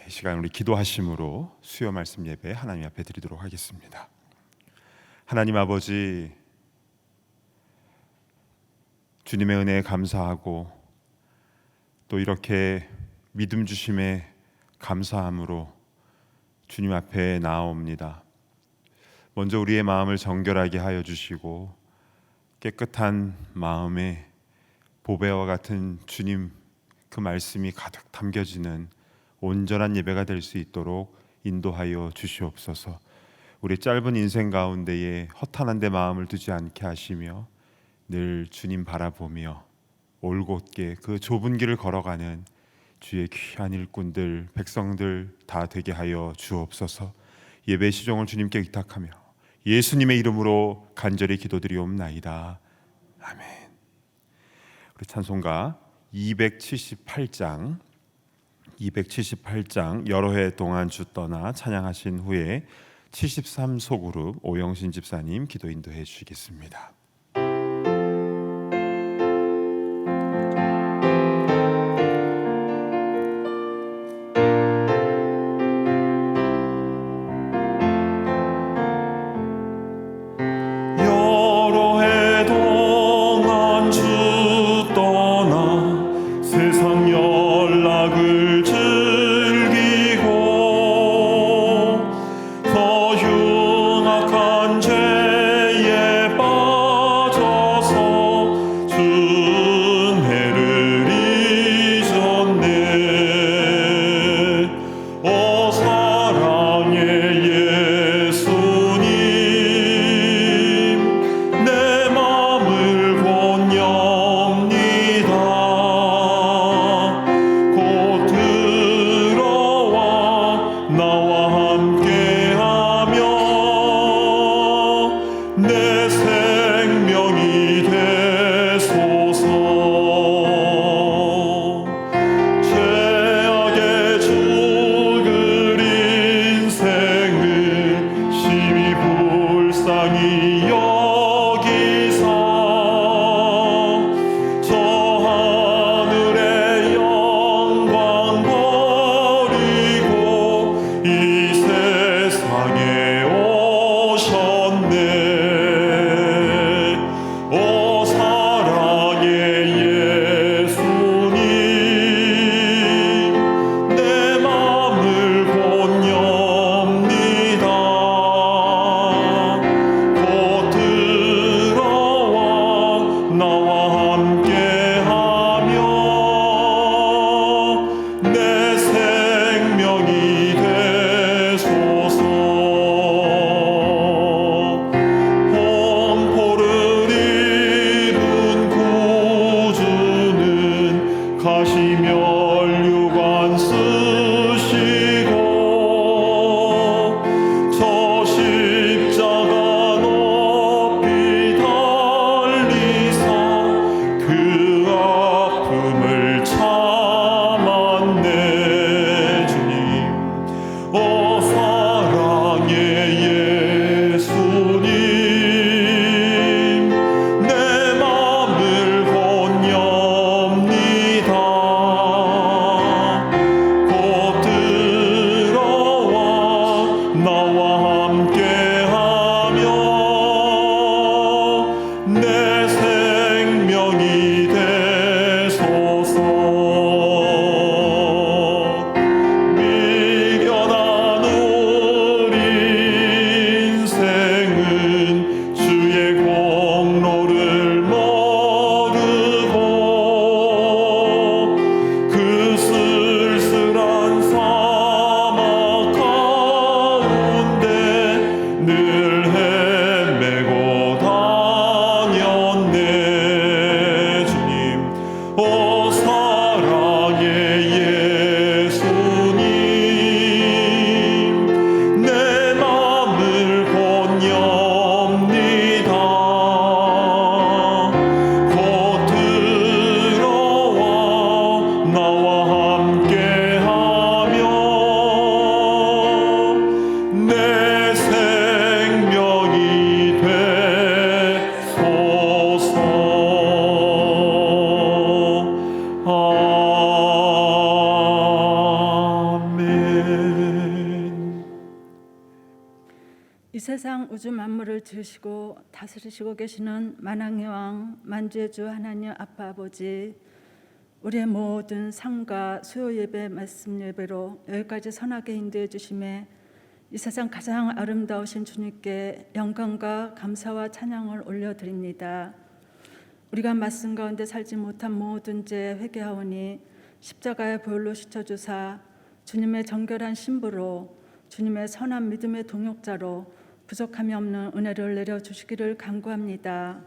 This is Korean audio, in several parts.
이 시간 우리 기도하심으로 수요 말씀 예배 하나님 앞에 드리도록 하겠습니다. 하나님 아버지, 주님의 은혜에 감사하고 또 이렇게 믿음 주심에 감사함으로 주님 앞에 나아옵니다. 먼저 우리의 마음을 정결하게 하여 주시고 깨끗한 마음에 보배와 같은 주님 그 말씀이 가득 담겨지는 온전한 예배가 될 수 있도록 인도하여 주시옵소서. 우리 짧은 인생 가운데에 허탄한 데 마음을 두지 않게 하시며 늘 주님 바라보며 올곧게 그 좁은 길을 걸어가는 주의 귀한 일꾼들, 백성들 다 되게 하여 주옵소서. 예배 시종을 주님께 의탁하며 예수님의 이름으로 간절히 기도드리옵나이다. 아멘. 우리 찬송가 278장 여러 해 동안 주 떠나 찬양하신 후에 73소그룹 오영신 집사님 기도 인도해 주시겠습니다. 여러 해 동안 주 떠나 세상 연락을 즐기고 더 흉악한 죄에 빠져 세상 우주 만물을 지으시고 다스리시고 계시는 만왕의 왕 만주의 주 하나님 아빠 아버지, 우리의 모든 삶과 수요 예배 말씀 예배로 여기까지 선하게 인도해 주심에 이 세상 가장 아름다우신 주님께 영광과 감사와 찬양을 올려드립니다. 우리가 말씀 가운데 살지 못한 모든 죄 회개하오니 십자가의 보혈로 씻어주사 주님의 정결한 신부로 주님의 선한 믿음의 동역자로 부족함이 없는 은혜를 내려주시기를 간구합니다.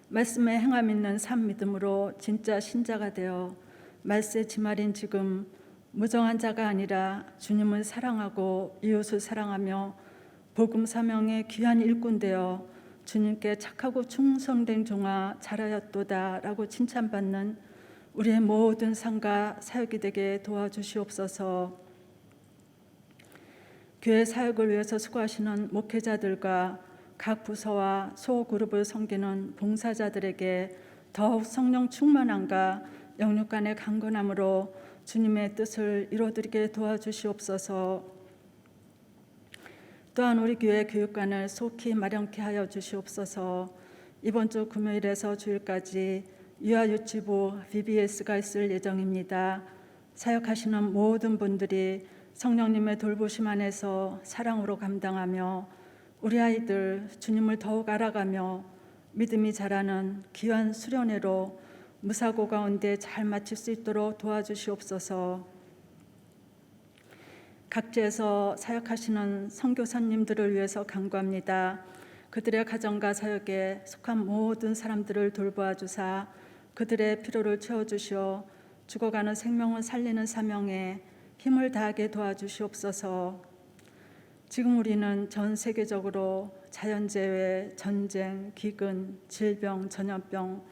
말씀에 행함 있는 삶 믿음으로 진짜 신자가 되어 말세 지말인 지금 무정한 자가 아니라 주님을 사랑하고 이웃을 사랑하며 복음 사명의 귀한 일꾼 되어 주님께 착하고 충성된 종아 잘하였도다라고 칭찬받는 우리의 모든 삶과 사역이 되게 도와주시옵소서. 교회 사역을 위해서 수고하시는 목회자들과 각 부서와 소그룹을 섬기는 봉사자들에게 더욱 성령 충만함과 영육 간의 강건함으로 주님의 뜻을 이루어드리게 도와주시옵소서. 또한 우리 교회 교육관을 속히 마련케 하여 주시옵소서. 이번 주 금요일에서 주일까지 유아유치부 VBS가 있을 예정입니다. 사역하시는 모든 분들이 성령님의 돌보심 안에서 사랑으로 감당하며 우리 아이들 주님을 더욱 알아가며 믿음이 자라는 귀한 수련회로 무사고 가운데 잘 마칠 수 있도록 도와주시옵소서. 각지에서 사역하시는 선교사님들을 위해서 간구합니다. 그들의 가정과 사역에 속한 모든 사람들을 돌보아 주사 그들의 필요를 채워주시어 죽어가는 생명을 살리는 사명에 힘을 다하게 도와주시옵소서. 지금 우리는 전 세계적으로 자연재해, 전쟁, 기근, 질병, 전염병,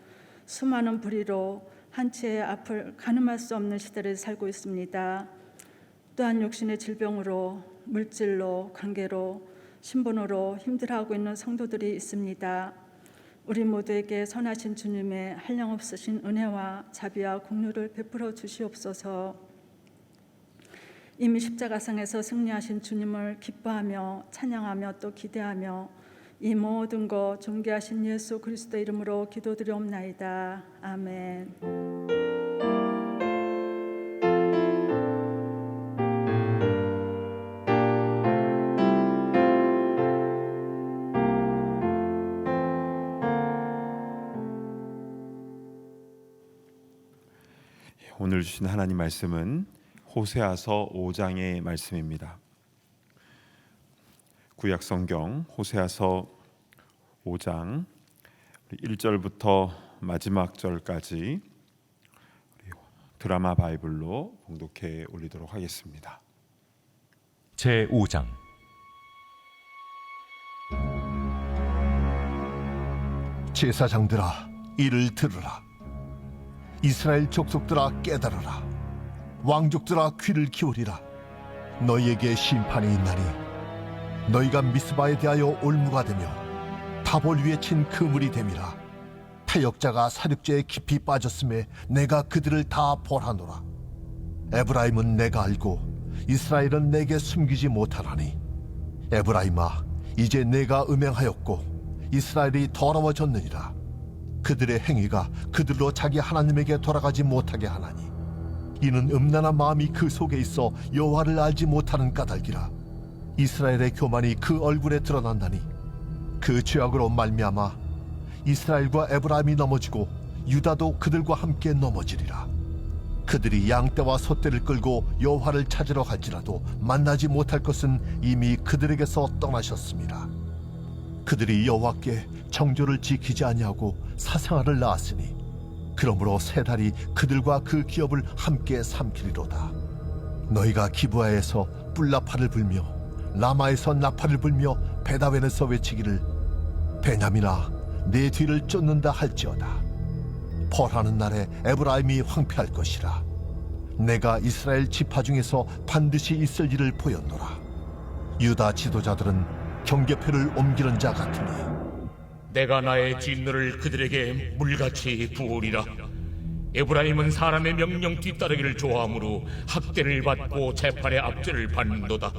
수많은 불의로 한치의 앞을 가늠할 수 없는 시대를 살고 있습니다. 또한 육신의 질병으로, 물질로, 관계로, 신분으로 힘들어하고 있는 성도들이 있습니다. 우리 모두에게 선하신 주님의 한량없으신 은혜와 자비와 공유를 베풀어 주시옵소서. 이미 십자가상에서 승리하신 주님을 기뻐하며 찬양하며 또 기대하며 이 모든 것 존귀하신 예수 그리스도 이름으로 기도드리옵나이다. 아멘. 오늘 주신 하나님 말씀은 호세아서 5장의 말씀입니다. 구약 성경 호세아서 5장 1절부터 마지막 절까지 드라마 바이블로 봉독해 올리도록 하겠습니다. 제5장 제사장들아 이를 들으라. 이스라엘 족속들아 깨달으라. 왕족들아 귀를 기울이라. 너희에게 심판이 있나니 너희가 미스바에 대하여 올무가 되며 타볼 위에 친 그물이 됨이라. 타역자가 사륙제에 깊이 빠졌음에 내가 그들을 다 벌하노라. 에브라임은 내가 알고 이스라엘은 내게 숨기지 못하나니 에브라임아 이제 내가 음행하였고 이스라엘이 더러워졌느니라. 그들의 행위가 그들로 자기 하나님에게 돌아가지 못하게 하나니 이는 음란한 마음이 그 속에 있어 여호와를 알지 못하는 까닭이라. 이스라엘의 교만이 그 얼굴에 드러난다니 그 죄악으로 말미암아 이스라엘과 에브라임이 넘어지고 유다도 그들과 함께 넘어지리라. 그들이 양떼와 소떼를 끌고 여호와를 찾으러 갈지라도 만나지 못할 것은 이미 그들에게서 떠나셨습니다. 그들이 여호와께 정조를 지키지 아니하고 사생아를 낳았으니 그러므로 세 달이 그들과 그 기업을 함께 삼키리로다. 너희가 기브아에서 뿔나팔을 불며 라마에서 나팔을 불며 베다웬에서 외치기를 베냐민아 내 뒤를 쫓는다 할지어다. 벌하는 날에 에브라임이 황폐할 것이라. 내가 이스라엘 지파 중에서 반드시 있을 일을 보였노라. 유다 지도자들은 경계표를 옮기는 자 같으니 내가 나의 진노를 그들에게 물같이 부으리라. 에브라임은 사람의 명령 뒤따르기를 좋아하므로 학대를 받고 재판의 압제를 받는도다.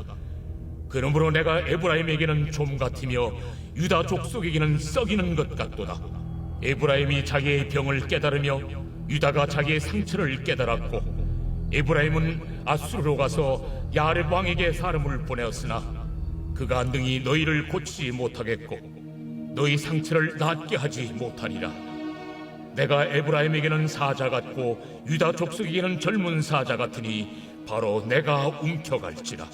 그러므로 내가 에브라임에게는 좀 같으며 유다 족속에게는 썩이는 것 같도다. 에브라임이 자기의 병을 깨달으며 유다가 자기의 상처를 깨달았고, 에브라임은 아수르로 가서 야렙 왕에게 사람을 보내었으나 그가 능히 너희를 고치지 못하겠고 너희 상처를 낫게 하지 못하리라. 내가 에브라임에게는 사자 같고 유다 족속에게는 젊은 사자 같으니 바로 내가 움켜갈지라.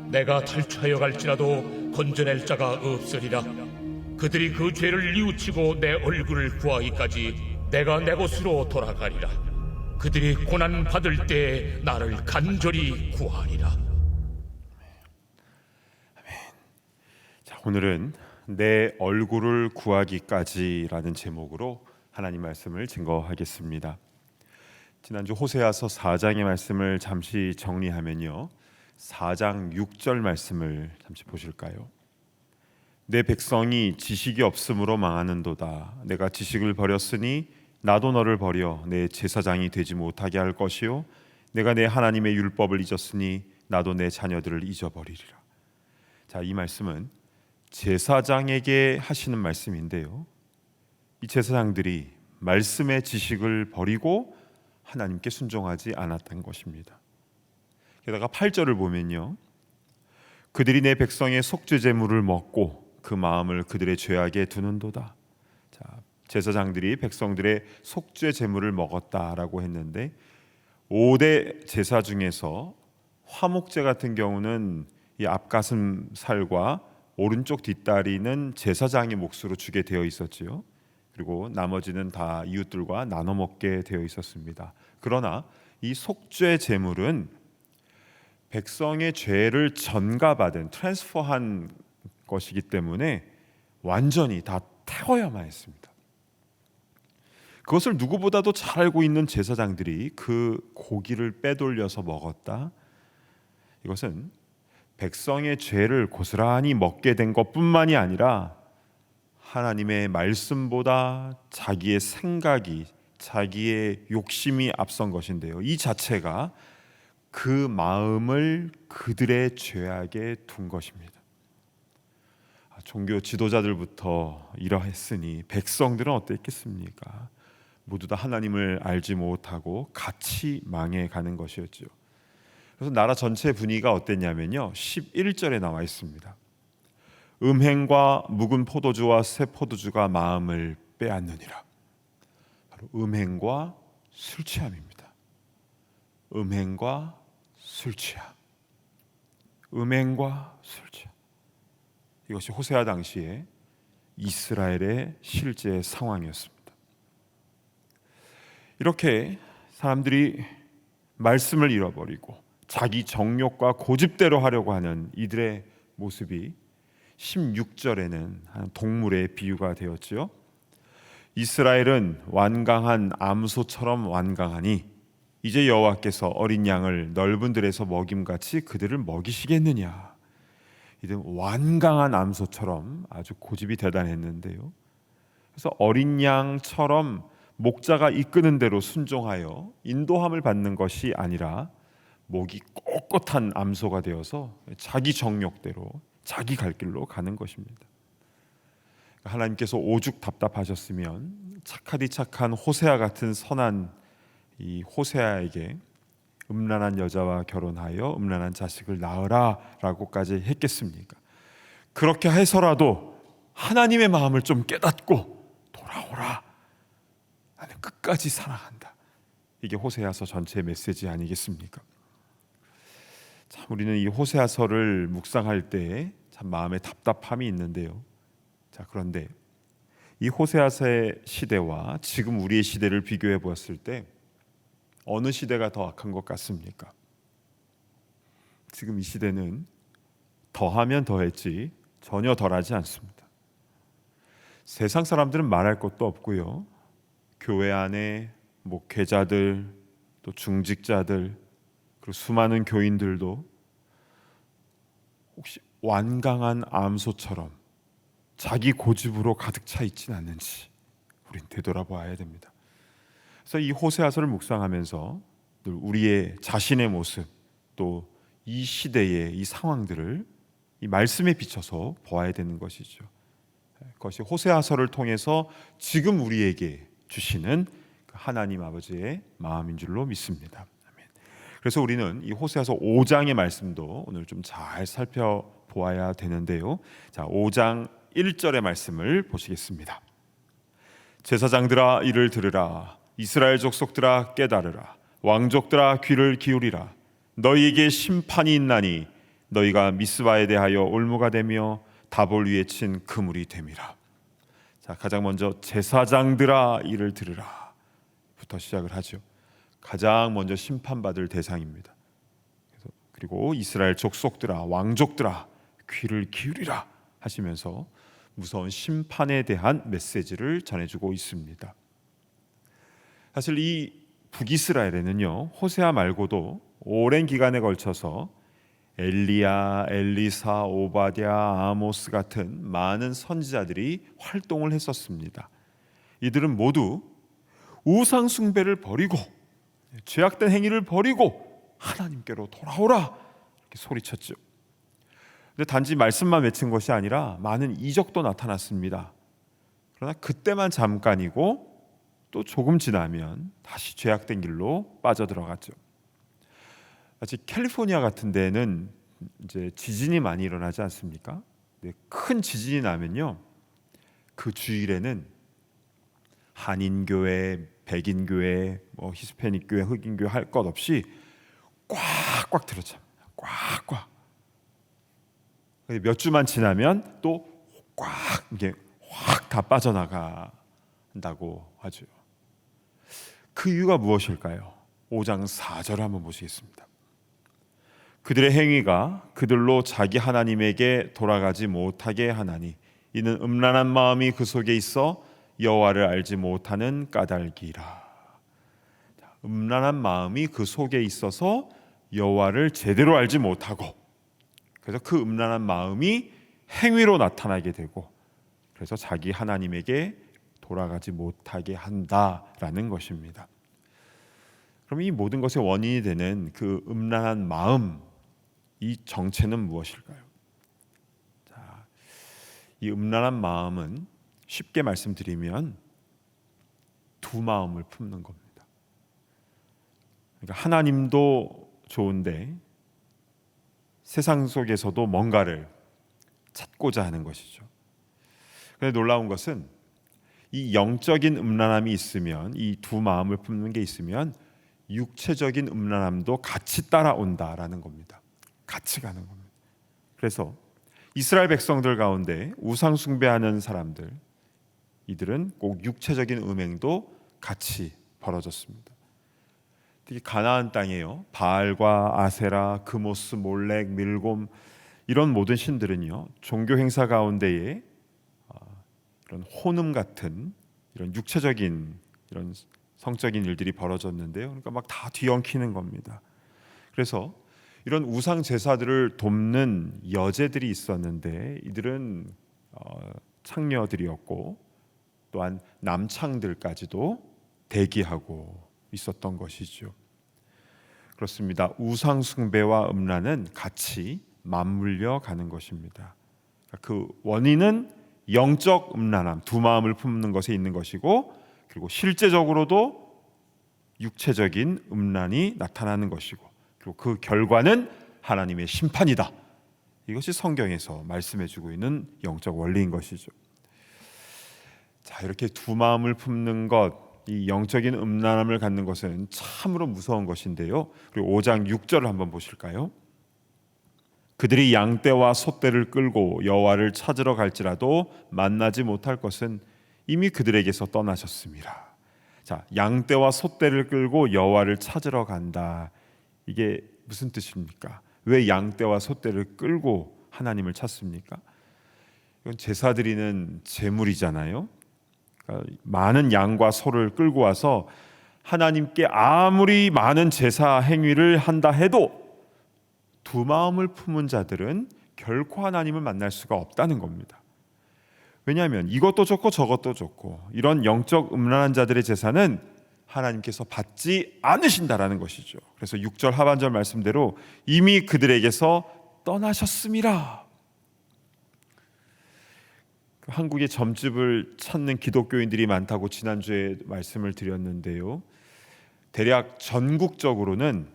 내가 탈취하여 갈지라도 건져낼 자가 없으리라. 그들이 그 죄를 뉘우치고 내 얼굴을 구하기까지 내가 내 곳으로 돌아가리라. 그들이 고난 받을 때에 나를 간절히 구하리라. 자, 오늘은 내 얼굴을 구하기까지라는 제목으로 하나님 말씀을 증거하겠습니다. 지난주 호세아서 4장의 말씀을 잠시 정리하면요, 4장 6절 말씀을 잠시 보실까요? 내 백성이 지식이 없으므로 망하는도다. 내가 지식을 버렸으니 나도 너를 버려 내 제사장이 되지 못하게 할 것이요, 내가 내 하나님의 율법을 잊었으니 나도 내 자녀들을 잊어버리리라. 자, 이 말씀은 제사장에게 하시는 말씀인데요, 이 제사장들이 말씀의 지식을 버리고 하나님께 순종하지 않았던 것입니다. 게다가 8절을 보면요, 그들이 내 백성의 속죄 제물을 먹고 그 마음을 그들의 죄악에 두는도다. 자, 제사장들이 백성들의 속죄 제물을 먹었다라고 했는데, 5대 제사 중에서 화목제 같은 경우는 이 앞가슴 살과 오른쪽 뒷다리는 제사장의 몫으로 주게 되어 있었지요. 그리고 나머지는 다 이웃들과 나눠 먹게 되어 있었습니다. 그러나 이 속죄 제물은 백성의 죄를 전가받은, 트랜스퍼한 것이기 때문에 완전히 다 태워야만 했습니다. 그것을 누구보다도 잘 알고 있는 제사장들이 그 고기를 빼돌려서 먹었다. 이것은 백성의 죄를 고스란히 먹게 된 것뿐만이 아니라 하나님의 말씀보다 자기의 생각이, 자기의 욕심이 앞선 것인데요, 이 자체가 그 마음을 그들의 죄악에 둔 것입니다. 종교 지도자들부터 이러했으니 백성들은 어땠겠습니까? 모두 다 하나님을 알지 못하고 같이 망해가는 것이었죠. 그래서 나라 전체 분위기가 어땠냐면요, 11절에 나와 있습니다. 음행과 묵은 포도주와 새 포도주가 마음을 빼앗느니라. 바로 음행과 술 취함입니다. 음행과 술 취함. 음행과 술 취함. 이것이 호세아 당시에 이스라엘의 실제 상황이었습니다. 이렇게 사람들이 말씀을 잃어버리고 자기 정욕과 고집대로 하려고 하는 이들의 모습이 16절에는 한 동물의 비유가 되었지요. 이스라엘은 완강한 암소처럼 완강하니 이제 여호와께서 어린 양을 넓은 들에서 먹임같이 그들을 먹이시겠느냐. 이들 완강한 암소처럼 아주 고집이 대단했는데요, 그래서 어린 양처럼 목자가 이끄는 대로 순종하여 인도함을 받는 것이 아니라 목이 꼿꼿한 암소가 되어서 자기 정욕대로 자기 갈 길로 가는 것입니다. 하나님께서 오죽 답답하셨으면 착하디 착한 호세아 같은 선한 이 호세아에게 음란한 여자와 결혼하여 음란한 자식을 낳으라 라고까지 했겠습니까? 그렇게 해서라도 하나님의 마음을 좀 깨닫고 돌아오라, 나는 끝까지 사랑한다, 이게 호세아서 전체의 메시지 아니겠습니까? 참, 우리는 이 호세아서를 묵상할 때 참 마음에 답답함이 있는데요, 자, 그런데 이 호세아서의 시대와 지금 우리의 시대를 비교해 보았을 때 어느 시대가 더 악한 것 같습니까? 지금 이 시대는 더하면 더했지 전혀 덜하지 않습니다. 세상 사람들은 말할 것도 없고요, 교회 안에 목회자들, 또 중직자들, 그리고 수많은 교인들도 혹시 완강한 암소처럼 자기 고집으로 가득 차 있지는 않는지 우린 되돌아봐야 됩니다. 그래서 이 호세아서를 묵상하면서 늘 우리의 자신의 모습, 또 이 시대의 이 상황들을 이 말씀에 비춰서 보아야 되는 것이죠. 그것이 호세아서를 통해서 지금 우리에게 주시는 하나님 아버지의 마음인 줄로 믿습니다. 아멘. 그래서 우리는 이 호세아서 5장의 말씀도 오늘 좀 잘 살펴보아야 되는데요. 자, 5장 1절의 말씀을 보시겠습니다. 제사장들아 이를 들으라. 이스라엘 족속들아 깨달으라. 왕족들아 귀를 기울이라. 너희에게 심판이 있나니 너희가 미스바에 대하여 올무가 되며 다볼 위에 친 그물이 됨이라. 자, 가장 먼저 제사장들아 이를 들으라 부터 시작을 하죠. 가장 먼저 심판받을 대상입니다. 그리고 이스라엘 족속들아 왕족들아 귀를 기울이라 하시면서 무서운 심판에 대한 메시지를 전해주고 있습니다. 사실 이 북이스라엘에는요, 호세아 말고도 오랜 기간에 걸쳐서 엘리야, 엘리사, 오바댜, 아모스 같은 많은 선지자들이 활동을 했었습니다. 이들은 모두 우상 숭배를 버리고 죄악된 행위를 버리고 하나님께로 돌아오라 이렇게 소리쳤죠. 근데 단지 말씀만 외친 것이 아니라 많은 이적도 나타났습니다. 그러나 그때만 잠깐이고 또 조금 지나면 다시 죄악된 길로 빠져들어갔죠. 마치 캘리포니아 같은 데는 이제 지진이 많이 일어나지 않습니까? 큰 지진이 나면요, 그 주일에는 한인교회, 백인교회, 히스패닉교회, 흑인교회 할 것 없이 꽉꽉 들어찹니다. 꽉꽉. 몇 주만 지나면 또 꽉 이게 확 다 빠져나간다고 하죠. 그 이유가 무엇일까요? 5장 4절을 한번 보시겠습니다. 그들의 행위가 그들로 자기 하나님에게 돌아가지 못하게 하나니 이는 음란한 마음이 그 속에 있어 여호와를 알지 못하는 까닭이라. 음란한 마음이 그 속에 있어서 여호와를 제대로 알지 못하고, 그래서 그 음란한 마음이 행위로 나타나게 되고, 그래서 자기 하나님에게 돌아가지 못하게 한다라는 것입니다. 그럼 이 모든 것의 원인이 되는 그 음란한 마음, 이 정체는 무엇일까요? 자, 이 음란한 마음은 쉽게 말씀드리면 두 마음을 품는 겁니다. 그러니까 하나님도 좋은데 세상 속에서도 뭔가를 찾고자 하는 것이죠. 그런데 놀라운 것은 이 영적인 음란함이 있으면, 이 두 마음을 품는 게 있으면 육체적인 음란함도 같이 따라온다라는 겁니다. 같이 가는 겁니다. 그래서 이스라엘 백성들 가운데 우상 숭배하는 사람들, 이들은 꼭 육체적인 음행도 같이 벌어졌습니다. 특히 가나안 땅에요, 바알과 아세라, 그모스, 몰렉, 밀곰 이런 모든 신들은요, 종교 행사 가운데에 이런 혼음 같은 이런 육체적인 이런 성적인 일들이 벌어졌는데요. 그러니까 막 다 뒤엉키는 겁니다. 그래서 이런 우상 제사들을 돕는 여제들이 있었는데 이들은 창녀들이었고 또한 남창들까지도 대기하고 있었던 것이죠. 그렇습니다. 우상 숭배와 음란은 같이 맞물려 가는 것입니다. 그 원인은 영적 음란함, 두 마음을 품는 것에 있는 것이고, 그리고 실제적으로도 육체적인 음란이 나타나는 것이고, 그리고 그 결과는 하나님의 심판이다. 이것이 성경에서 말씀해주고 있는 영적 원리인 것이죠. 자, 이렇게 두 마음을 품는 것, 이 영적인 음란함을 갖는 것은 참으로 무서운 것인데요. 그리고 5장 6절을 한번 보실까요? 그들이 양떼와 소떼를 끌고 여호와를 찾으러 갈지라도 만나지 못할 것은 이미 그들에게서 떠나셨습니다. 자, 양떼와 소떼를 끌고 여호와를 찾으러 간다. 이게 무슨 뜻입니까? 왜 양떼와 소떼를 끌고 하나님을 찾습니까? 이건 제사 드리는 제물이잖아요. 그러니까 많은 양과 소를 끌고 와서 하나님께 아무리 많은 제사 행위를 한다 해도 두 마음을 품은 자들은 결코 하나님을 만날 수가 없다는 겁니다. 왜냐하면 이것도 좋고 저것도 좋고 이런 영적 음란한 자들의 제사는 하나님께서 받지 않으신다라는 것이죠. 그래서 6절 하반절 말씀대로 이미 그들에게서 떠나셨음이라. 한국에 점집을 찾는 기독교인들이 많다고 지난주에 말씀을 드렸는데요. 대략 전국적으로는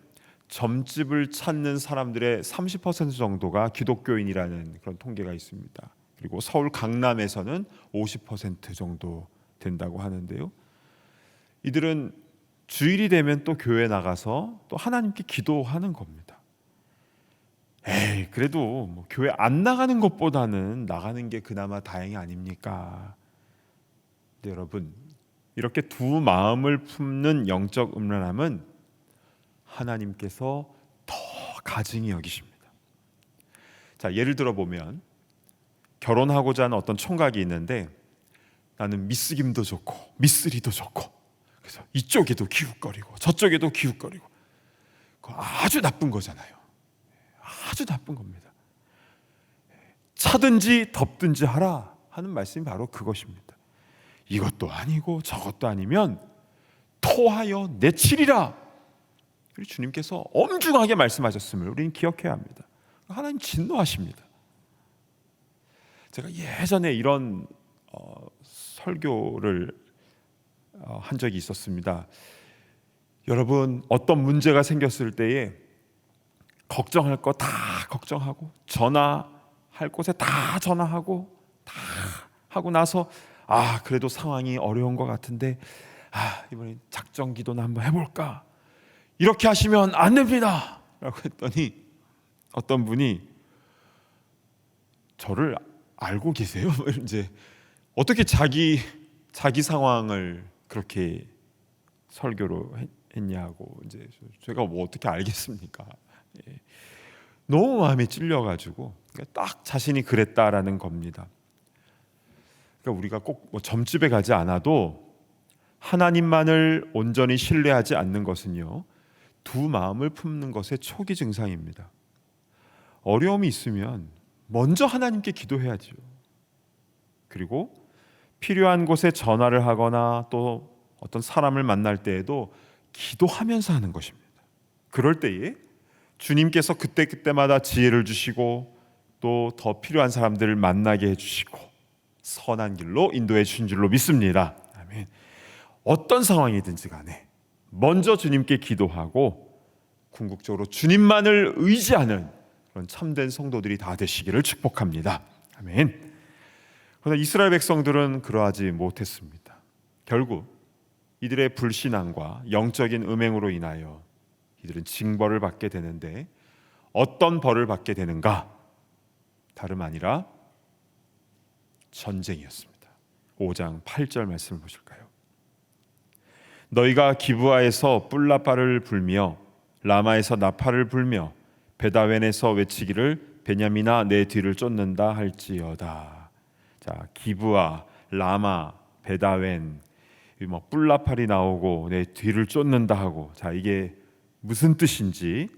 점집을 찾는 사람들의 30% 정도가 기독교인이라는 그런 통계가 있습니다. 그리고 서울 강남에서는 50% 정도 된다고 하는데요. 이들은 주일이 되면 또 교회 나가서 또 하나님께 기도하는 겁니다. 그래도 뭐 교회 안 나가는 것보다는 나가는 게 그나마 다행이 아닙니까? 근데 여러분, 이렇게 두 마음을 품는 영적 음란함은 하나님께서 더 가증히 여기십니다. 자, 예를 들어 보면 결혼하고자 하는 어떤 총각이 있는데 나는 미스김도 좋고 미쓰리도 좋고 그래서 이쪽에도 기웃거리고 저쪽에도 기웃거리고 그거 아주 나쁜 거잖아요. 아주 나쁜 겁니다. 차든지 덮든지 하라 하는 말씀이 바로 그것입니다. 이것도 아니고 저것도 아니면 토하여 내치리라. 주님께서 엄중하게 말씀하셨음을 우리는 기억해야 합니다. 하나님 진노하십니다. 제가 예전에 이런 설교를 한 적이 있었습니다. 여러분, 어떤 문제가 생겼을 때에 걱정할 거 다 걱정하고 전화할 곳에 다 전화하고 다 하고 나서 그래도 상황이 어려운 것 같은데 이번에 작정 기도나 한번 해볼까? 이렇게 하시면 안 됩니다 라고 했더니 어떤 분이 저를 알고 계세요? 이제 어떻게 자기 상황을 그렇게 설교로 했냐고 이제 제가 뭐 어떻게 알겠습니까? 너무 마음에 찔려가지고 딱 자신이 그랬다라는 겁니다. 그러니까 우리가 꼭 뭐 점집에 가지 않아도 하나님만을 온전히 신뢰하지 않는 것은요, 두 마음을 품는 것의 초기 증상입니다. 어려움이 있으면 먼저 하나님께 기도해야죠. 그리고 필요한 곳에 전화를 하거나 또 어떤 사람을 만날 때에도 기도하면서 하는 것입니다. 그럴 때에 주님께서 그때마다 지혜를 주시고 또 더 필요한 사람들을 만나게 해주시고 선한 길로 인도해 주신 줄로 믿습니다. 아멘. 어떤 상황이든지 간에 먼저 주님께 기도하고 궁극적으로 주님만을 의지하는 그런 참된 성도들이 다 되시기를 축복합니다. 아멘. 그러나 이스라엘 백성들은 그러하지 못했습니다. 결국 이들의 불신앙과 영적인 음행으로 인하여 이들은 징벌을 받게 되는데 어떤 벌을 받게 되는가? 다름 아니라 전쟁이었습니다. 5장 8절 말씀을 보실까요? 너희가 기브아에서 뿔라파를 불며 라마에서 나팔을 불며 베다웬에서 외치기를 베냐민아 내 뒤를 쫓는다 할지어다. 자, 기브아, 라마, 베다웬, 뭐 뿔라팔이 나오고 내 뒤를 쫓는다 하고, 자, 이게 무슨 뜻인지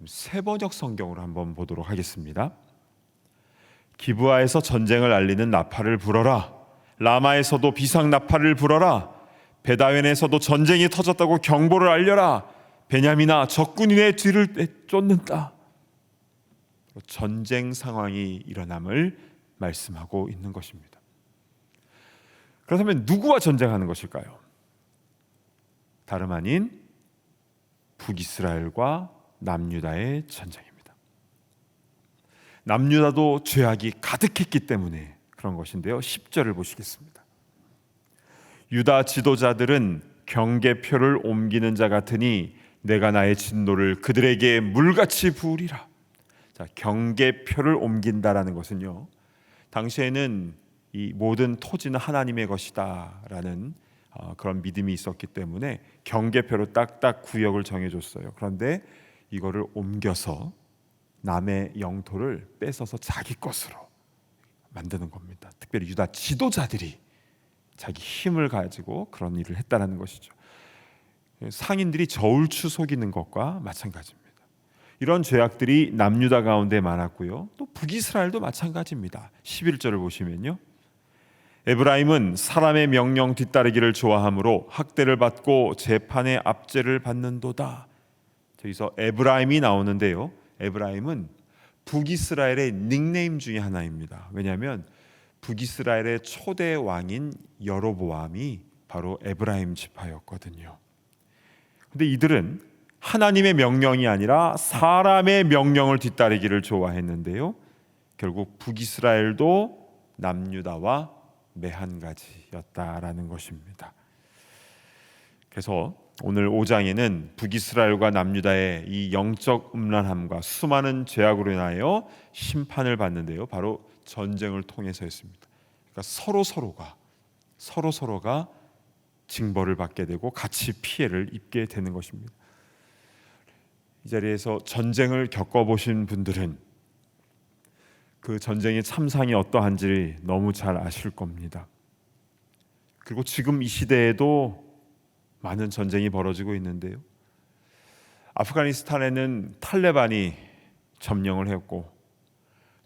세번역 성경으로 한번 보도록 하겠습니다. 기브아에서 전쟁을 알리는 나팔을 불어라. 라마에서도 비상 나팔을 불어라. 베다웬에서도 전쟁이 터졌다고 경보를 알려라. 베냐민아 적군이 내 뒤를 쫓는다. 전쟁 상황이 일어남을 말씀하고 있는 것입니다. 그렇다면 누구와 전쟁하는 것일까요? 다름 아닌 북이스라엘과 남유다의 전쟁입니다. 남유다도 죄악이 가득했기 때문에 그런 것인데요. 10절을 보시겠습니다. 유다 지도자들은 경계표를 옮기는 자 같으니 내가 나의 진노를 그들에게 물같이 부으리라. 자, 경계표를 옮긴다라는 것은요, 당시에는 이 모든 토지는 하나님의 것이다라는 그런 믿음이 있었기 때문에 경계표로 딱딱 구역을 정해줬어요. 그런데 이거를 옮겨서 남의 영토를 뺏어서 자기 것으로 만드는 겁니다. 특별히 유다 지도자들이 자기 힘을 가지고 그런 일을 했다는 것이죠. 상인들이 저울추 속이는 것과 마찬가지입니다. 이런 죄악들이 남유다 가운데 많았고요. 또 북이스라엘도 마찬가지입니다. 11절을 보시면요, 에브라임은 사람의 명령 뒤따르기를 좋아하므로 학대를 받고 재판의 압제를 받는도다. 여기서 에브라임이 나오는데요. 에브라임은 북이스라엘의 닉네임 중에 하나입니다. 왜냐하면 북이스라엘의 초대 왕인 여로보암이 바로 에브라임 지파였거든요. 근데 이들은 하나님의 명령이 아니라 사람의 명령을 뒤따르기를 좋아했는데요. 결국 북이스라엘도 남유다와 매한가지였다라는 것입니다. 그래서 오늘 5장에는 북이스라엘과 남유다의 이 영적 음란함과 수많은 죄악으로 인하여 심판을 받는데요. 바로 전쟁을 통해서였습니다. 그러니까 서로가 징벌을 받게 되고 같이 피해를 입게 되는 것입니다. 이 자리에서 전쟁을 겪어보신 분들은 그 전쟁의 참상이 어떠한지 너무 잘 아실 겁니다. 그리고 지금 이 시대에도 많은 전쟁이 벌어지고 있는데요. 아프가니스탄에는 탈레반이 점령을 했고,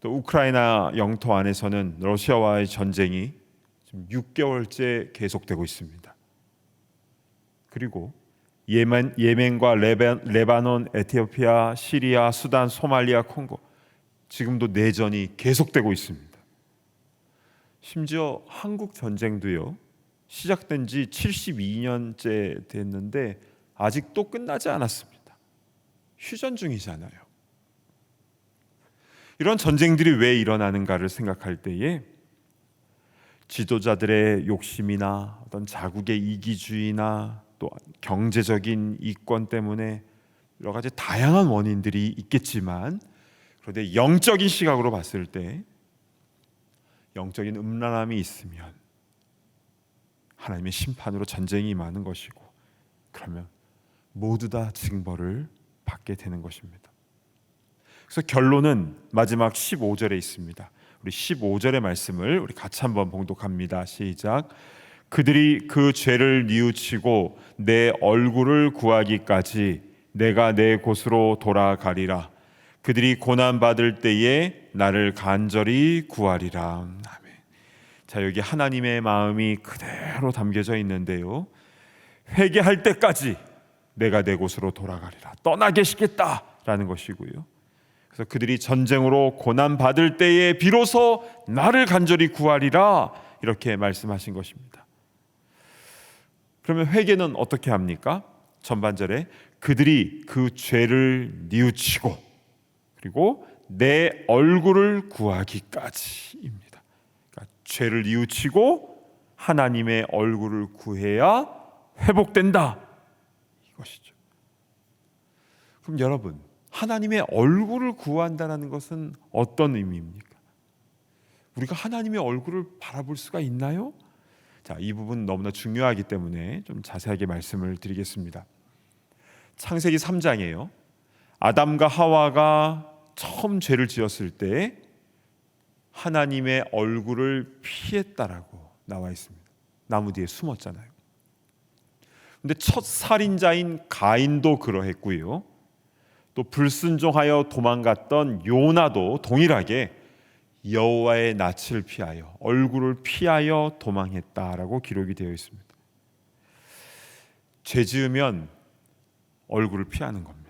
또 우크라이나 영토 안에서는 러시아와의 전쟁이 지금 6개월째 계속되고 있습니다. 그리고 예멘과 레바논, 에티오피아, 시리아, 수단, 소말리아, 콩고, 지금도 내전이 계속되고 있습니다. 심지어 한국 전쟁도요, 시작된 지 72년째 됐는데 아직도 끝나지 않았습니다. 휴전 중이잖아요. 이런 전쟁들이 왜 일어나는가를 생각할 때에 지도자들의 욕심이나 어떤 자국의 이기주의나 또 경제적인 이권 때문에 여러 가지 다양한 원인들이 있겠지만, 그런데 영적인 시각으로 봤을 때 영적인 음란함이 있으면 하나님의 심판으로 전쟁이 임하는 것이고, 그러면 모두 다 징벌을 받게 되는 것입니다. 그래서 결론은 마지막 15절에 있습니다. 우리 15절의 말씀을 우리 같이 한번 봉독합니다. 시작. 그들이 그 죄를 뉘우치고 내 얼굴을 구하기까지 내가 내 곳으로 돌아가리라. 그들이 고난받을 때에 나를 간절히 구하리라. 아멘. 자, 여기 하나님의 마음이 그대로 담겨져 있는데요. 회개할 때까지 내가 내 곳으로 돌아가리라. 떠나 계시겠다라는 것이고요. 그래서 그들이 전쟁으로 고난받을 때에 비로소 나를 간절히 구하리라, 이렇게 말씀하신 것입니다. 그러면 회개는 어떻게 합니까? 전반절에 그들이 그 죄를 뉘우치고 그리고 내 얼굴을 구하기까지입니다. 그러니까 죄를 뉘우치고 하나님의 얼굴을 구해야 회복된다, 이것이죠. 그럼 여러분, 하나님의 얼굴을 구한다는 것은 어떤 의미입니까? 우리가 하나님의 얼굴을 바라볼 수가 있나요? 자, 이 부분 너무나 중요하기 때문에 좀 자세하게 말씀을 드리겠습니다. 창세기 3장에요. 아담과 하와가 처음 죄를 지었을 때 하나님의 얼굴을 피했다라고 나와 있습니다. 나무 뒤에 숨었잖아요. 근데 첫 살인자인 가인도 그러했고요. 또 불순종하여 도망갔던 요나도 동일하게 여호와의 낯을 피하여 얼굴을 피하여 도망했다라고 기록이 되어 있습니다. 죄 지으면 얼굴을 피하는 겁니다.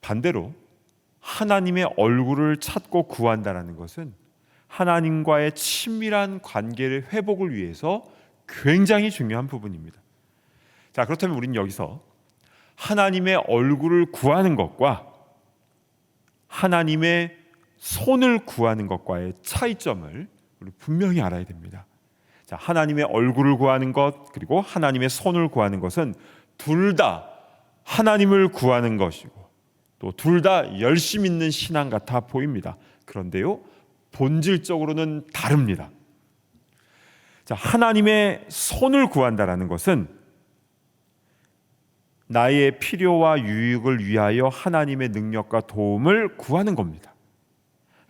반대로 하나님의 얼굴을 찾고 구한다는 것은 하나님과의 친밀한 관계의 회복을 위해서 굉장히 중요한 부분입니다. 자, 그렇다면 우리는 여기서 하나님의 얼굴을 구하는 것과 하나님의 손을 구하는 것과의 차이점을 우리 분명히 알아야 됩니다. 자, 하나님의 얼굴을 구하는 것 그리고 하나님의 손을 구하는 것은 둘 다 하나님을 구하는 것이고 또 둘 다 열심 있는 신앙 같아 보입니다. 그런데요, 본질적으로는 다릅니다. 자, 하나님의 손을 구한다라는 것은 나의 필요와 유익을 위하여 하나님의 능력과 도움을 구하는 겁니다.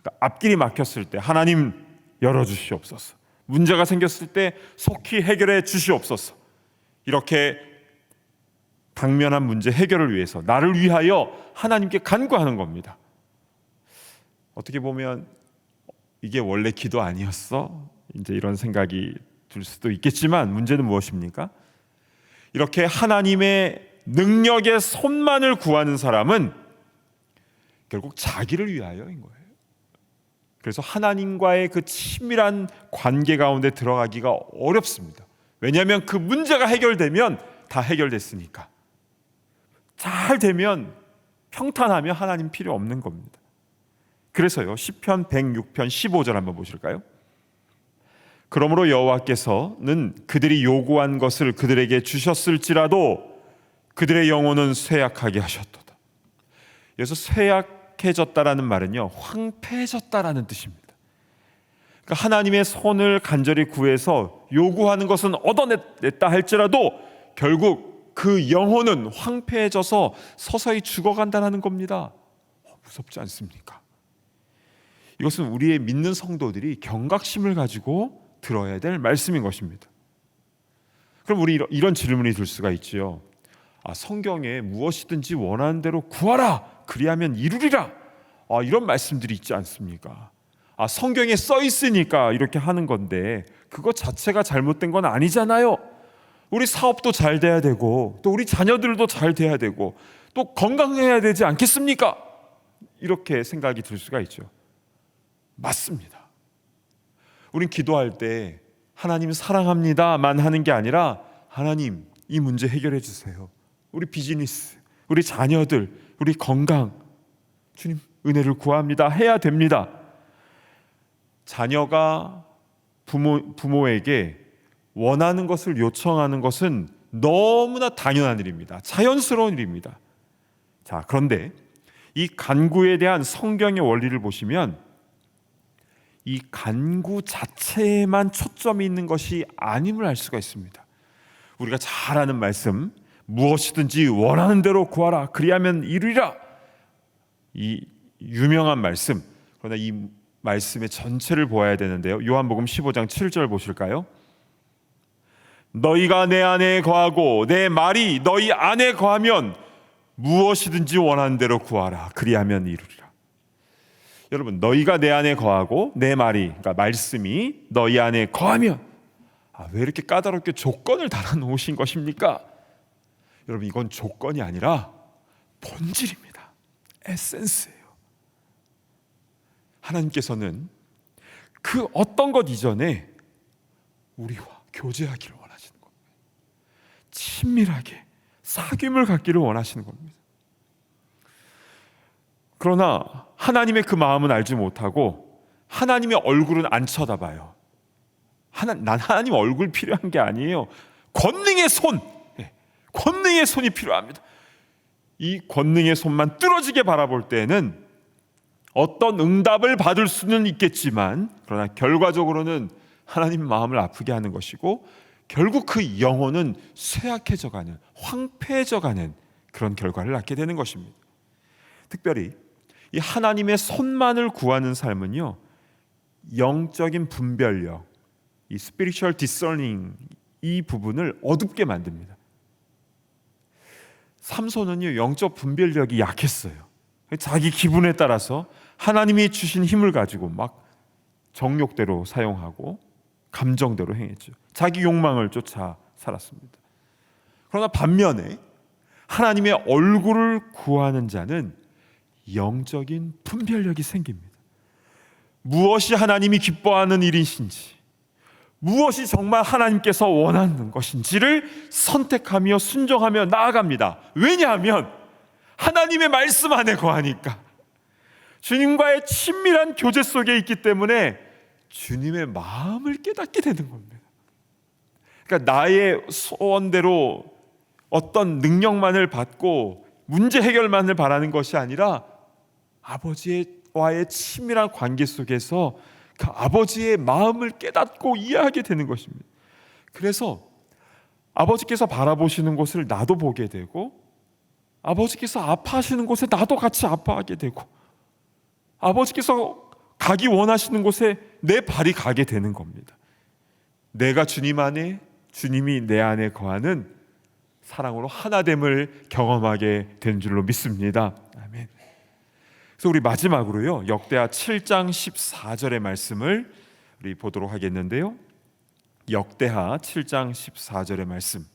그러니까 앞길이 막혔을 때 하나님 열어주시옵소서, 문제가 생겼을 때 속히 해결해 주시옵소서, 이렇게 당면한 문제 해결을 위해서 나를 위하여 하나님께 간구하는 겁니다. 어떻게 보면 이게 원래 기도 아니었어? 이제 이런 생각이 들 수도 있겠지만 문제는 무엇입니까? 이렇게 하나님의 능력의 손만을 구하는 사람은 결국 자기를 위하여인 거예요. 그래서 하나님과의 그 친밀한 관계 가운데 들어가기가 어렵습니다. 왜냐하면 그 문제가 해결되면 다 해결됐으니까. 잘 되면, 평탄하면 하나님 필요 없는 겁니다. 그래서요, 시편 106편 15절 한번 보실까요? 그러므로 여호와께서는 그들이 요구한 것을 그들에게 주셨을지라도 그들의 영혼은 쇠약하게 하셨도다. 여기서 쇠약해졌다라는 말은요, 황폐해졌다라는 뜻입니다. 그러니까 하나님의 손을 간절히 구해서 요구하는 것은 얻어냈다 할지라도 결국 그 영혼은 황폐해져서 서서히 죽어간다는 겁니다. 무섭지 않습니까? 이것은 우리의 믿는 성도들이 경각심을 가지고 들어야 될 말씀인 것입니다. 그럼 우리 이런 질문이 들 수가 있지요. 성경에 무엇이든지 원하는 대로 구하라, 그리하면 이루리라, 이런 말씀들이 있지 않습니까? 성경에 써 있으니까 이렇게 하는 건데 그것 자체가 잘못된 건 아니잖아요. 우리 사업도 잘 돼야 되고 또 우리 자녀들도 잘 돼야 되고 또 건강해야 되지 않겠습니까? 이렇게 생각이 들 수가 있죠. 맞습니다. 우린 기도할 때 하나님 사랑합니다만 하는 게 아니라 하나님 이 문제 해결해 주세요. 우리 비즈니스, 우리 자녀들, 우리 건강, 주님 은혜를 구합니다 해야 됩니다. 자녀가 부모에게 원하는 것을 요청하는 것은 너무나 당연한 일입니다. 자연스러운 일입니다. 자, 그런데 이 간구에 대한 성경의 원리를 보시면 이 간구 자체에만 초점이 있는 것이 아님을 알 수가 있습니다. 우리가 잘 아는 말씀, 무엇이든지 원하는 대로 구하라, 그리하면 이루리라, 이 유명한 말씀. 그러나 이 말씀의 전체를 보아야 되는데요, 요한복음 15장 7절 보실까요? 너희가 내 안에 거하고 내 말이 너희 안에 거하면 무엇이든지 원하는 대로 구하라, 그리하면 이루리라. 여러분, 너희가 내 안에 거하고 내 말이, 그러니까 말씀이 너희 안에 거하면, 왜 이렇게 까다롭게 조건을 달아놓으신 것입니까? 여러분, 이건 조건이 아니라 본질입니다. 에센스예요. 하나님께서는 그 어떤 것 이전에 우리와 교제하기를 원하시는 겁니다. 친밀하게 사귐을 갖기를 원하시는 겁니다. 그러나 하나님의 그 마음은 알지 못하고 하나님의 얼굴은 안 쳐다봐요. 난 하나님 얼굴 필요한 게 아니에요. 권능의 손, 권능의 손이 필요합니다. 이 권능의 손만 뚫어지게 바라볼 때는 어떤 응답을 받을 수는 있겠지만, 그러나 결과적으로는 하나님 마음을 아프게 하는 것이고 결국 그 영혼은 쇠약해져가는, 황폐해져가는 그런 결과를 낳게 되는 것입니다. 특별히 이 하나님의 손만을 구하는 삶은요, 영적인 분별력, 이 spiritual discerning, 이 부분을 어둡게 만듭니다. 삼손은요, 영적 분별력이 약했어요. 자기 기분에 따라서 하나님이 주신 힘을 가지고 막 정욕대로 사용하고 감정대로 행했죠. 자기 욕망을 쫓아 살았습니다. 그러나 반면에 하나님의 얼굴을 구하는 자는 영적인 분별력이 생깁니다. 무엇이 하나님이 기뻐하는 일이신지, 무엇이 정말 하나님께서 원하는 것인지를 선택하며 순종하며 나아갑니다. 왜냐하면 하나님의 말씀 안에 거하니까, 주님과의 친밀한 교제 속에 있기 때문에 주님의 마음을 깨닫게 되는 겁니다. 그러니까 나의 소원대로 어떤 능력만을 받고 문제 해결만을 바라는 것이 아니라 아버지와의 친밀한 관계 속에서 그 아버지의 마음을 깨닫고 이해하게 되는 것입니다. 그래서 아버지께서 바라보시는 곳을 나도 보게 되고, 아버지께서 아파하시는 곳에 나도 같이 아파하게 되고, 아버지께서 가기 원하시는 곳에 내 발이 가게 되는 겁니다. 내가 주님 안에, 주님이 내 안에 거하는 사랑으로 하나됨을 경험하게 된 줄로 믿습니다. 아멘. 그래서 우리 마지막으로요, 역대하 7장 14절의 말씀을 우리 보도록 하겠는데요. 역대하 7장 14절의 말씀.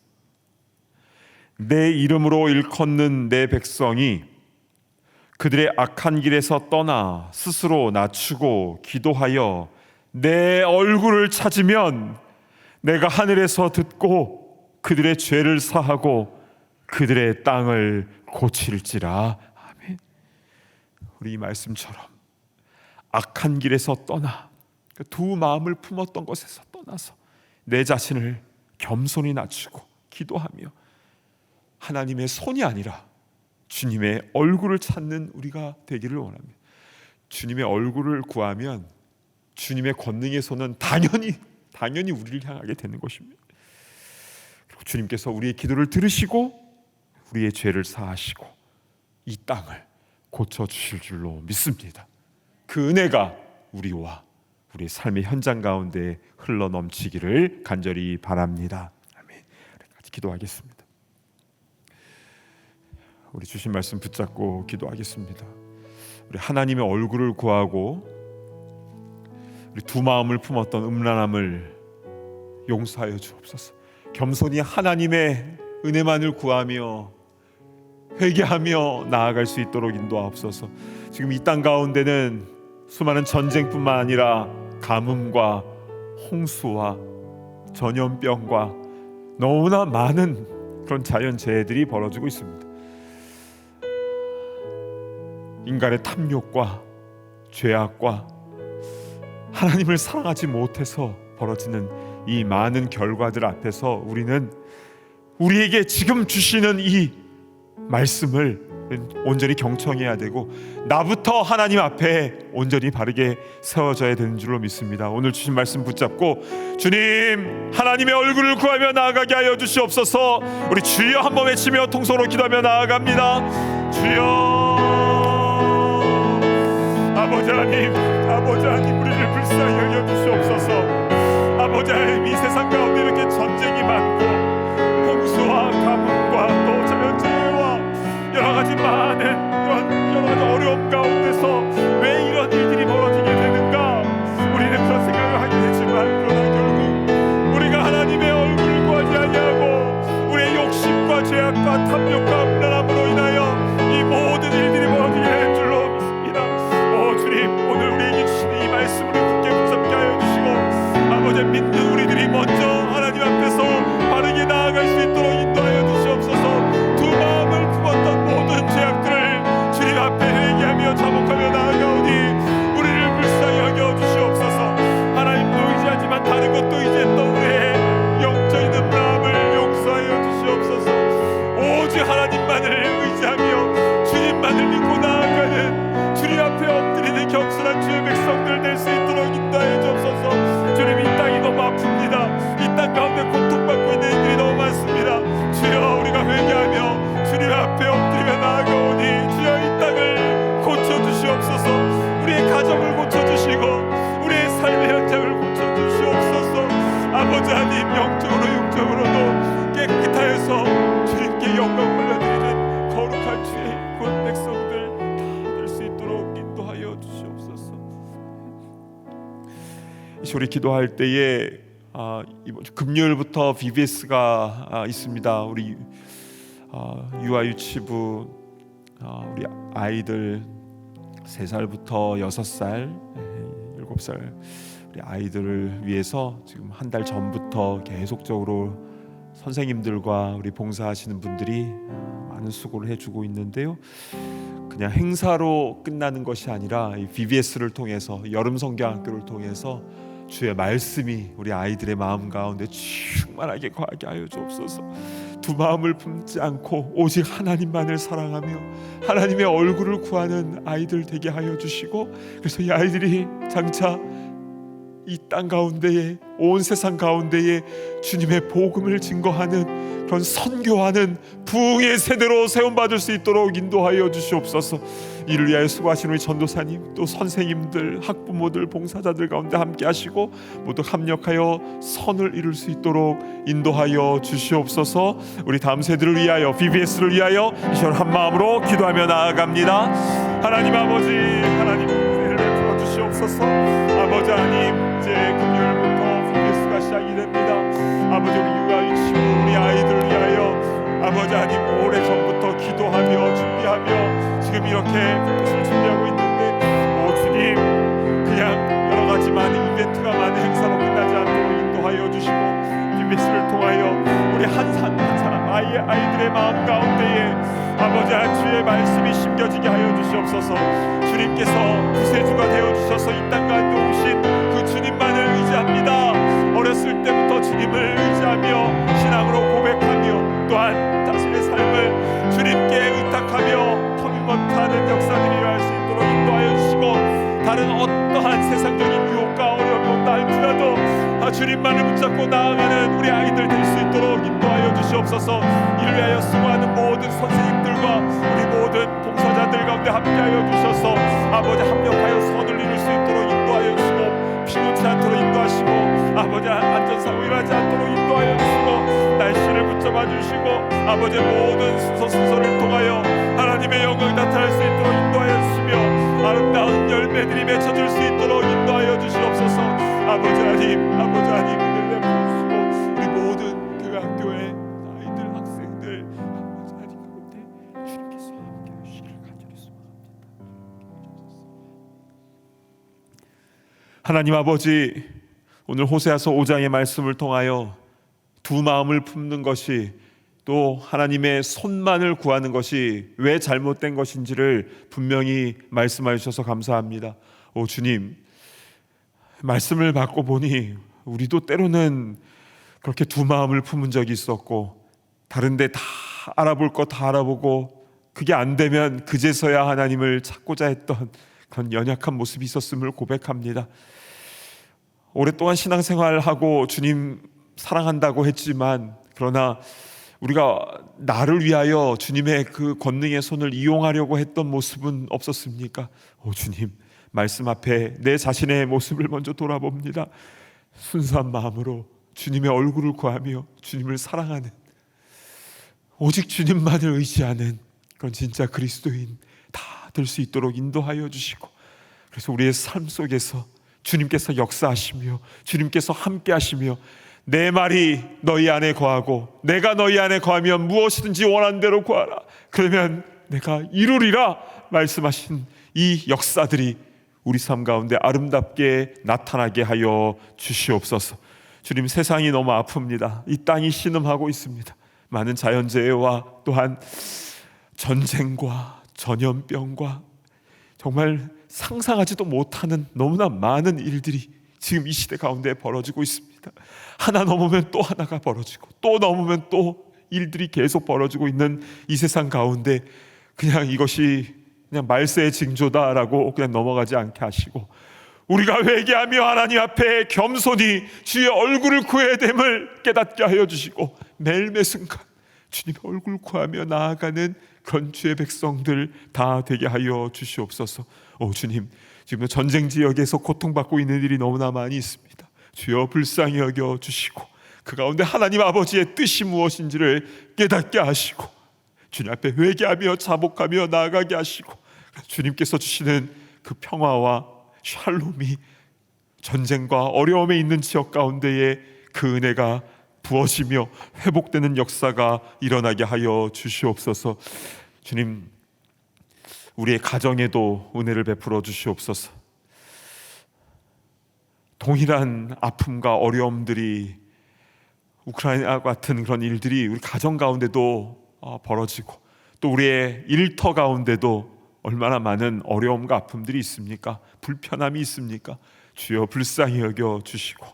내 이름으로 일컫는 내 백성이 그들의 악한 길에서 떠나 스스로 낮추고 기도하여 내 얼굴을 찾으면 내가 하늘에서 듣고 그들의 죄를 사하고 그들의 땅을 고칠지라. 아멘. 우리 이 말씀처럼 악한 길에서 떠나, 두 마음을 품었던 것에서 떠나서 내 자신을 겸손히 낮추고 기도하며 하나님의 손이 아니라 주님의 얼굴을 찾는 우리가 되기를 원합니다. 주님의 얼굴을 구하면 주님의 권능의 손은 당연히 우리를 향하게 되는 것입니다. 그리고 주님께서 우리의 기도를 들으시고 우리의 죄를 사하시고 이 땅을 고쳐주실 줄로 믿습니다. 그 은혜가 우리와 우리의 삶의 현장 가운데 흘러넘치기를 간절히 바랍니다. 아멘. 같이 기도하겠습니다. 우리 주신 말씀 붙잡고 기도하겠습니다. 우리 하나님의 얼굴을 구하고 우리 두 마음을 품었던 음란함을 용서하여 주옵소서. 겸손히 하나님의 은혜만을 구하며 회개하며 나아갈 수 있도록 인도하옵소서. 지금 이 땅 가운데는 수많은 전쟁뿐만 아니라 가뭄과 홍수와 전염병과 너무나 많은 그런 자연재해들이 벌어지고 있습니다. 인간의 탐욕과 죄악과 하나님을 사랑하지 못해서 벌어지는 이 많은 결과들 앞에서 우리는 우리에게 지금 주시는 이 말씀을 온전히 경청해야 되고 나부터 하나님 앞에 온전히 바르게 세워져야 되는 줄로 믿습니다. 오늘 주신 말씀 붙잡고 주님 하나님의 얼굴을 구하며 나아가게 하여 주시옵소서. 우리 주여 한번 외치며 통성으로 기도하며 나아갑니다. 주여 아버지 하나님 우리를 불쌍히 여겨 주시옵소서. 아버지 하나님 이 세상 가운데 이렇게 전쟁이 많고 홍수와 가뭄과 또 자연재해와 여러 가지 많은 여러 가지 어려움 가운데서 왜 이런 일들이 벌어지게 되는가 우리는 그런 생각을 하게 되지만 그러나 결국 우리가 하나님의 얼굴을 구하지 아니하고 우리의 욕심과 죄악과 탐욕과 음란함으로 인하여 이 모든 일들이 벌어지게 되는 줄로 믿습니다. 오 주님 오늘 우리에게 주시는 이 말씀을 굳게 붙잡게 하여 주시고 아버지 믿는 우리들이 먼저 하나님 앞에서 바르게 나아갈 수 있도록 인도하여 주시옵소서. 두 마음을 품었던 모든 죄악들을 주님 앞에 회개하며 자복하며 나아가오니 우리를 불쌍히 여겨 주시옵소서. 하나님도 의지하지만 다른 것도 이제했던 우리의 영적인 음란함을 용서하여 주시옵소서. 오직 하나님만을 의지하며 주님만을 믿고 나아가는 주님 앞에 엎드리는 겸손한 주의 백성들 될 수 있도록 인도하여 주옵소서. 주님 이 땅이 너무 아픕니다. 이 땅 가운데 고통받고 있는 이들이 너무 많습니다. 주여 우리가 회개하며 주님 앞에 엎드리며 나아가오니 주여 이 땅을 고쳐주시옵소서. 우리의 가정을 고쳐주시고 우리의 삶의 현장을 고쳐주시옵소서. 아버지 하나님 영적으로 육적으로도 깨끗하여서 주님께 영광 올려드리는 거룩한 주의 곧 백성들 다 될 수 있도록 인도하여 주시옵소서. 우리 기도할 때에 이번 주 금요일부터 VBS가 있습니다. 우리 유아유치부 우리 아이들 3살부터 6살, 7살 우리 아이들을 위해서 지금 한 달 전부터 계속적으로 선생님들과 우리 봉사하시는 분들이 많은 수고를 해주고 있는데요. 그냥 행사로 끝나는 것이 아니라 이 VBS를 통해서 여름 성경학교를 통해서 주의 말씀이 우리 아이들의 마음 가운데 충만하게 거하게 하여 주옵소서. 두 마음을 품지 않고 오직 하나님만을 사랑하며 하나님의 얼굴을 구하는 아이들 되게 하여 주시고 그래서 이 아이들이 장차 이 땅 가운데에 온 세상 가운데에 주님의 복음을 증거하는 그런 선교하는 부흥의 세대로 세움받을 수 있도록 인도하여 주시옵소서. 이를 위하여 수고하신 우리 전도사님, 또 선생님들, 학부모들, 봉사자들 가운데 함께 하시고 모두 합력하여 선을 이룰 수 있도록 인도하여 주시옵소서. 우리 다음 세대를 위하여, BBS를 위하여 이 시간 한 마음으로 기도하며 나아갑니다. 하나님 아버지, 하나님 은혜를 베풀어 주시옵소서. 아버지 하나님, 이제 금요일부터 BBS가 시작이 됩니다. 아버지, 우리 육아유치부 우리 아이들을 위하여 아버지 하나님 오래전부터 기도하며 준비하며 지금 이렇게 BBS를 준비하고 있는데 주님, 그냥 여러 가지 많은 이벤트가 많은 행사로 끝나지 않도록 인도하여 주시고 BBS를 통하여 우리 한 사람 한 사람 아이들의 마음 가운데에 아버지 한 주의 말씀이 심겨지게 하여 주시옵소서. 주님께서 구세주가 되어주셔서 이 땅 가운데 오신 그 주님만을 의지합니다. 어렸을 때부터 주님을 의지하며 신앙으로 고백하며 또한 자신의 삶을 주님께 의탁하며 터미 못하는 역사들이 일어날 수 있도록 인도하여 주시고, 다른 어떠한 세상적인 유혹과 어려움이 온다 할지라도 주님만을 붙잡고 나아가는 우리 아이들 될 수 있도록 인도하여 주시옵소서. 이를 위하여 수고하는 모든 선생님들과 우리 모든 봉사자들 가운데 함께하여 주셔서 아버지 합력하여 선을 이룰 수 있도록 인도하여 주시고, 피곤치 않도록 인도하시고, 아버지 안전사고 일어나지 않도록 인도하여 주시고, 날씨를 붙잡아 주시고, 아버지 모든 순서를 통하여 하나님의 영광이 나타날 수 있도록 인도하여 주시며, 아름다운 열매들이 맺혀질 수 있도록 인도하여 주시옵소서. 아버지 하나님, 아버지 하나님 은혜를 베푸시고, 우리 모든 교회 학교의 아이들, 학생들 아버지 하나님 가운데 주님께서 함께 하시기를 간절히 소망합니다. 하나님 아버지, 오늘 호세아서 5장의 말씀을 통하여 두 마음을 품는 것이, 또 하나님의 손만을 구하는 것이 왜 잘못된 것인지를 분명히 말씀하여 주셔서 감사합니다. 오 주님, 말씀을 받고 보니 우리도 때로는 그렇게 두 마음을 품은 적이 있었고, 다른데 다 알아볼 거 다 알아보고 그게 안 되면 그제서야 하나님을 찾고자 했던 그런 연약한 모습이 있었음을 고백합니다. 오랫동안 신앙생활하고 주님 사랑한다고 했지만, 그러나 우리가 나를 위하여 주님의 그 권능의 손을 이용하려고 했던 모습은 없었습니까? 오 주님, 말씀 앞에 내 자신의 모습을 먼저 돌아봅니다. 순수한 마음으로 주님의 얼굴을 구하며 주님을 사랑하는, 오직 주님만을 의지하는 그런 진짜 그리스도인 다 될 수 있도록 인도하여 주시고, 그래서 우리의 삶 속에서 주님께서 역사하시며 주님께서 함께 하시며, 내 말이 너희 안에 거하고 내가 너희 안에 거하면 무엇이든지 원하는 대로 구하라, 그러면 내가 이루리라 말씀하신 이 역사들이 우리 삶 가운데 아름답게 나타나게 하여 주시옵소서. 주님, 세상이 너무 아픕니다. 이 땅이 신음하고 있습니다. 많은 자연재해와 또한 전쟁과 전염병과 정말 상상하지도 못하는 너무나 많은 일들이 지금 이 시대 가운데 벌어지고 있습니다. 하나 넘으면 또 하나가 벌어지고, 또 넘으면 또 일들이 계속 벌어지고 있는 이 세상 가운데 그냥 이것이 그냥 말세의 징조다라고 그냥 넘어가지 않게 하시고, 우리가 회개하며 하나님 앞에 겸손히 주의 얼굴을 구해야 됨을 깨닫게 하여 주시고, 매일매 순간 주님의 얼굴 구하며 나아가는 그런 주의 백성들 다 되게 하여 주시옵소서. 오 주님, 지금 전쟁 지역에서 고통받고 있는 일이 너무나 많이 있습니다. 주여 불쌍히 여겨 주시고, 그 가운데 하나님 아버지의 뜻이 무엇인지를 깨닫게 하시고, 주님 앞에 회개하며 자복하며 나아가게 하시고, 주님께서 주시는 그 평화와 샬롬이 전쟁과 어려움에 있는 지역 가운데에 그 은혜가 부어지며 회복되는 역사가 일어나게 하여 주시옵소서. 주님, 우리의 가정에도 은혜를 베풀어 주시옵소서. 동일한 아픔과 어려움들이, 우크라이나 같은 그런 일들이 우리 가정 가운데도 벌어지고, 또 우리의 일터 가운데도 얼마나 많은 어려움과 아픔들이 있습니까? 불편함이 있습니까? 주여 불쌍히 여겨 주시고,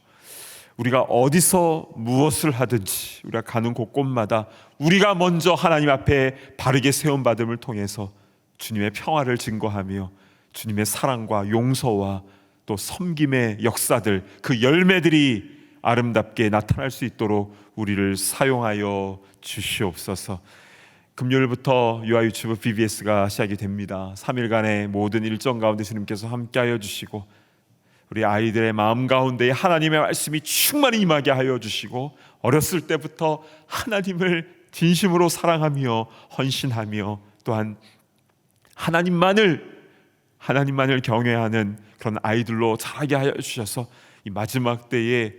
우리가 어디서 무엇을 하든지 우리가 가는 곳곳마다 우리가 먼저 하나님 앞에 바르게 세움받음을 통해서 주님의 평화를 증거하며 주님의 사랑과 용서와 또 섬김의 역사들, 그 열매들이 아름답게 나타날 수 있도록 우리를 사용하여 주시옵소서. 금요일부터 유아 유치부 BBS가 시작이 됩니다. 3일간의 모든 일정 가운데 주님께서 함께하여 주시고 우리 아이들의 마음 가운데 하나님의 말씀이 충만히 임하게 하여 주시고 어렸을 때부터 하나님을 진심으로 사랑하며 헌신하며 또한 하나님만을 경외하는 그런 아이들로 자라게 하여 주셔서 이 마지막 때에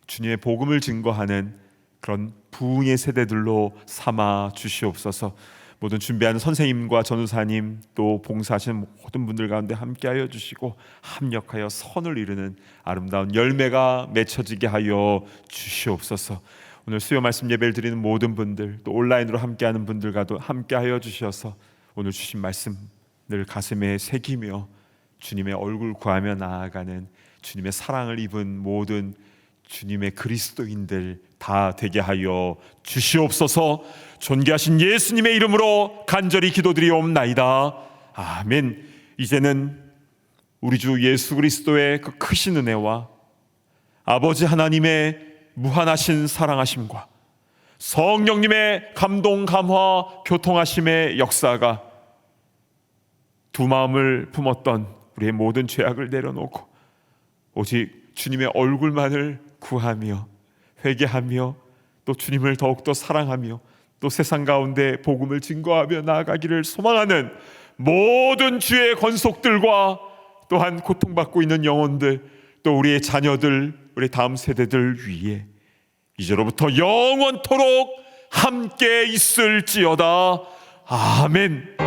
주님의 복음을 증거하는 그런 부흥의 세대들로 삼아 주시옵소서. 모든 준비하는 선생님과 전우사님 또 봉사하시는 모든 분들 가운데 함께하여 주시고 합력하여 선을 이루는 아름다운 열매가 맺혀지게 하여 주시옵소서. 오늘 수요 말씀 예배를 드리는 모든 분들 또 온라인으로 함께하는 분들과도 함께하여 주셔서 오늘 주신 말씀을 가슴에 새기며 주님의 얼굴 구하며 나아가는 주님의 사랑을 입은 모든 주님의 그리스도인들 다 되게 하여 주시옵소서. 존귀하신 예수님의 이름으로 간절히 기도드리옵나이다. 아멘. 이제는 우리 주 예수 그리스도의 그 크신 은혜와 아버지 하나님의 무한하신 사랑하심과 성령님의 감동 감화 교통하심의 역사가 두 마음을 품었던 우리의 모든 죄악을 내려놓고 오직 주님의 얼굴만을 구하며 회개하며 또 주님을 더욱더 사랑하며 또 세상 가운데 복음을 증거하며 나아가기를 소망하는 모든 주의 권속들과 또한 고통받고 있는 영혼들 또 우리의 자녀들 우리 다음 세대들 위해 이제로부터 영원토록 함께 있을지어다. 아멘.